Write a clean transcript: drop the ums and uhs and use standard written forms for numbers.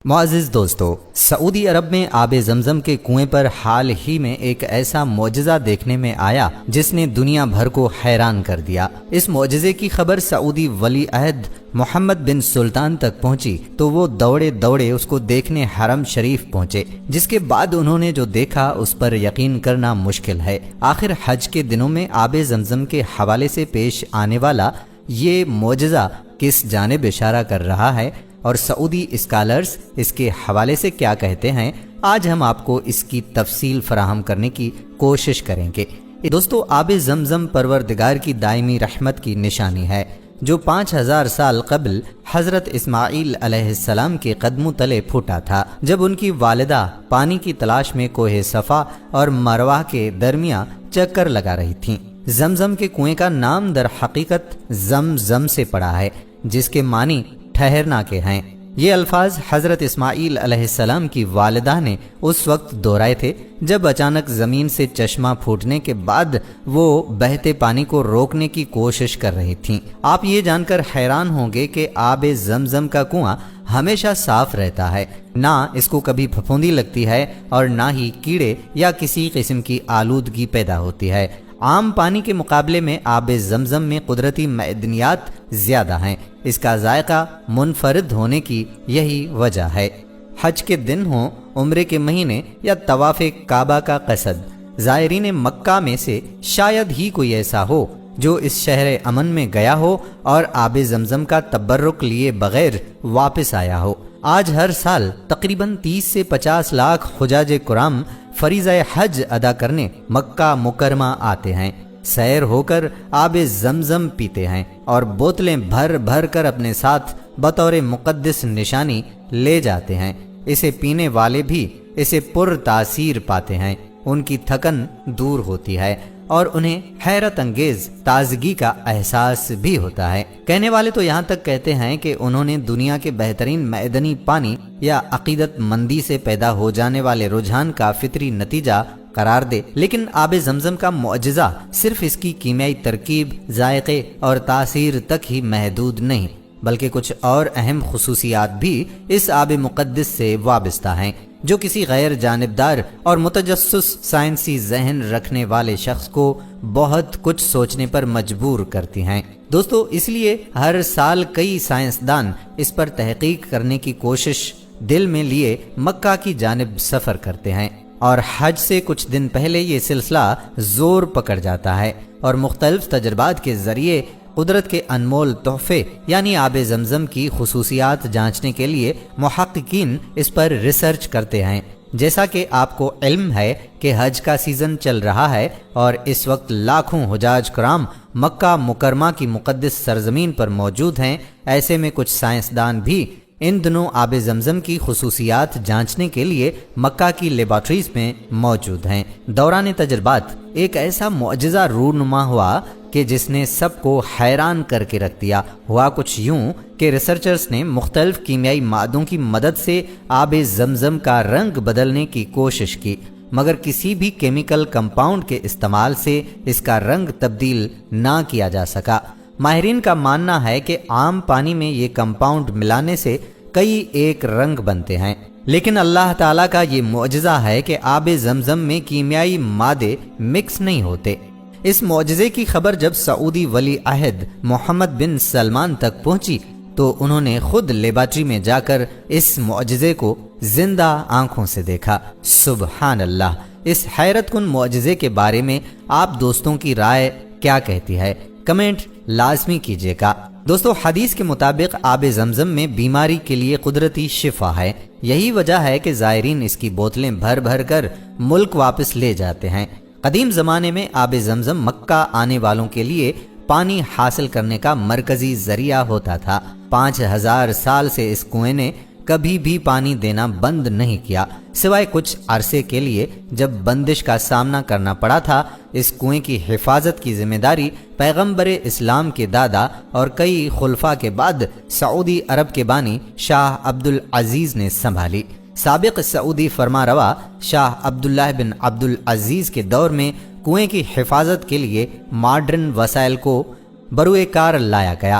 معزز دوستو، سعودی عرب میں آب زمزم کے کنویں پر حال ہی میں ایک ایسا معجزہ دیکھنے میں آیا جس نے دنیا بھر کو حیران کر دیا۔ اس معجزے کی خبر سعودی ولی عہد محمد بن سلطان تک پہنچی تو وہ دوڑے دوڑے اس کو دیکھنے حرم شریف پہنچے، جس کے بعد انہوں نے جو دیکھا اس پر یقین کرنا مشکل ہے۔ آخر حج کے دنوں میں آب زمزم کے حوالے سے پیش آنے والا یہ معجزہ کس جانب اشارہ کر رہا ہے اور سعودی اسکالرز اس کے حوالے سے کیا کہتے ہیں، آج ہم آپ کو اس کی تفصیل فراہم کرنے کی کوشش کریں گے۔ دوستو، آب زمزم پروردگار کی دائمی رحمت کی نشانی ہے جو 5000 سال قبل حضرت اسماعیل علیہ السلام کے قدموں تلے پھوٹا تھا، جب ان کی والدہ پانی کی تلاش میں کوہ صفا اور مروہ کے درمیان چکر لگا رہی تھیں۔ زمزم کے کنویں کا نام در حقیقت زمزم سے پڑا ہے، جس کے معنی ٹھہرنا کے ہیں۔ یہ الفاظ حضرت اسماعیل علیہ السلام کی والدہ نے اس وقت دہرائے تھے جب اچانک زمین سے چشمہ پھوٹنے کے بعد وہ بہتے پانی کو روکنے کی کوشش کر رہی تھیں۔ آپ یہ جان کر حیران ہوں گے کہ آب زمزم کا کنواں ہمیشہ صاف رہتا ہے، نہ اس کو کبھی پھپھوندی لگتی ہے اور نہ ہی کیڑے یا کسی قسم کی آلودگی پیدا ہوتی ہے۔ عام پانی کے مقابلے میں آب زمزم میں قدرتی معدنیات زیادہ ہیں۔ اس کا ذائقہ منفرد ہونے کی یہی وجہ ہے۔ حج کے دن ہوں، عمرے کے مہینے یا طواف کعبہ کا قصد، زائرین مکہ میں سے شاید ہی کوئی ایسا ہو جو اس شہر امن میں گیا ہو اور آب زمزم کا تبرک لیے بغیر واپس آیا ہو۔ آج ہر سال تقریباً 30 سے 50 لاکھ حجاج کرام فریضہ حج ادا کرنے مکہ مکرمہ آتے ہیں، سیر ہو کر آب زمزم پیتے ہیں اور بوتلیں بھر بھر کر اپنے ساتھ بطور مقدس نشانی لے جاتے ہیں۔ اسے پینے والے بھی اسے پر تاثیر پاتے ہیں، ان کی تھکن دور ہوتی ہے اور انہیں حیرت انگیز تازگی کا احساس بھی ہوتا ہے۔ کہنے والے تو یہاں تک کہتے ہیں کہ انہوں نے دنیا کے بہترین معدنی پانی یا عقیدت مندی سے پیدا ہو جانے والے رجحان کا فطری نتیجہ قرار دے، لیکن آب زمزم کا معجزہ صرف اس کی کیمیائی ترکیب، ذائقے اور تاثیر تک ہی محدود نہیں، بلکہ کچھ اور اہم خصوصیات بھی اس آب مقدس سے وابستہ ہیں جو کسی غیر جانبدار اور متجسس سائنسی ذہن رکھنے والے شخص کو بہت کچھ سوچنے پر مجبور کرتی ہیں۔ دوستو، اس لیے ہر سال کئی سائنسدان اس پر تحقیق کرنے کی کوشش دل میں لیے مکہ کی جانب سفر کرتے ہیں، اور حج سے کچھ دن پہلے یہ سلسلہ زور پکڑ جاتا ہے اور مختلف تجربات کے ذریعے قدرت کے انمول تحفے یعنی آب زمزم کی خصوصیات جانچنے کے لیے محققین اس پر ریسرچ کرتے ہیں۔ جیسا کہ آپ کو علم ہے کہ حج کا سیزن چل رہا ہے اور اس وقت لاکھوں حجاج کرام مکہ مکرمہ کی مقدس سرزمین پر موجود ہیں، ایسے میں کچھ سائنسدان بھی ان دنوں آب زمزم کی خصوصیات جانچنے کے لیے مکہ کی لیبارٹریز میں موجود ہیں۔ دوران تجربات ایک ایسا معجزہ رونما ہوا کہ جس نے سب کو حیران کر کے رکھ دیا۔ ہوا کچھ یوں کہ ریسرچرز نے مختلف کیمیائی مادوں کی مدد سے آب زمزم کا رنگ بدلنے کی کوشش کی، مگر کسی بھی کیمیکل کمپاؤنڈ کے استعمال سے اس کا رنگ تبدیل نہ کیا جا سکا۔ ماہرین کا ماننا ہے کہ عام پانی میں یہ کمپاؤنڈ ملانے سے کئی ایک رنگ بنتے ہیں، لیکن اللہ تعالیٰ کا یہ معجزہ ہے کہ آب زمزم میں کیمیائی مادے مکس نہیں ہوتے۔ اس معجزے کی خبر جب سعودی ولی عہد محمد بن سلمان تک پہنچی تو انہوں نے خود لیبارٹری میں جا کر اس معجزے کو زندہ آنکھوں سے دیکھا۔ سبحان اللہ! اس حیرت کن معجزے کے بارے میں آپ دوستوں کی رائے کیا کہتی ہے؟ کمنٹ لازمی کیجیے گا۔ دوستو، حدیث کے مطابق آب زمزم میں بیماری کے لیے قدرتی شفا ہے، یہی وجہ ہے کہ زائرین اس کی بوتلیں بھر بھر کر ملک واپس لے جاتے ہیں۔ قدیم زمانے میں آب زمزم مکہ آنے والوں کے لیے پانی حاصل کرنے کا مرکزی ذریعہ ہوتا تھا۔ 5000 سال سے اس کنویں نے کبھی بھی پانی دینا بند نہیں کیا، سوائے کچھ عرصے کے لیے جب بندش کا سامنا کرنا پڑا تھا۔ اس کنویں کی حفاظت کی ذمہ داری پیغمبر اسلام کے دادا اور کئی خلفاء کے بعد سعودی عرب کے بانی شاہ عبدالعزیز نے سنبھالی۔ سابق سعودی فرمانروا شاہ عبداللہ بن عبدالعزیز کے دور میں کنویں کی حفاظت کے لیے ماڈرن وسائل کو بروئے کار لایا گیا۔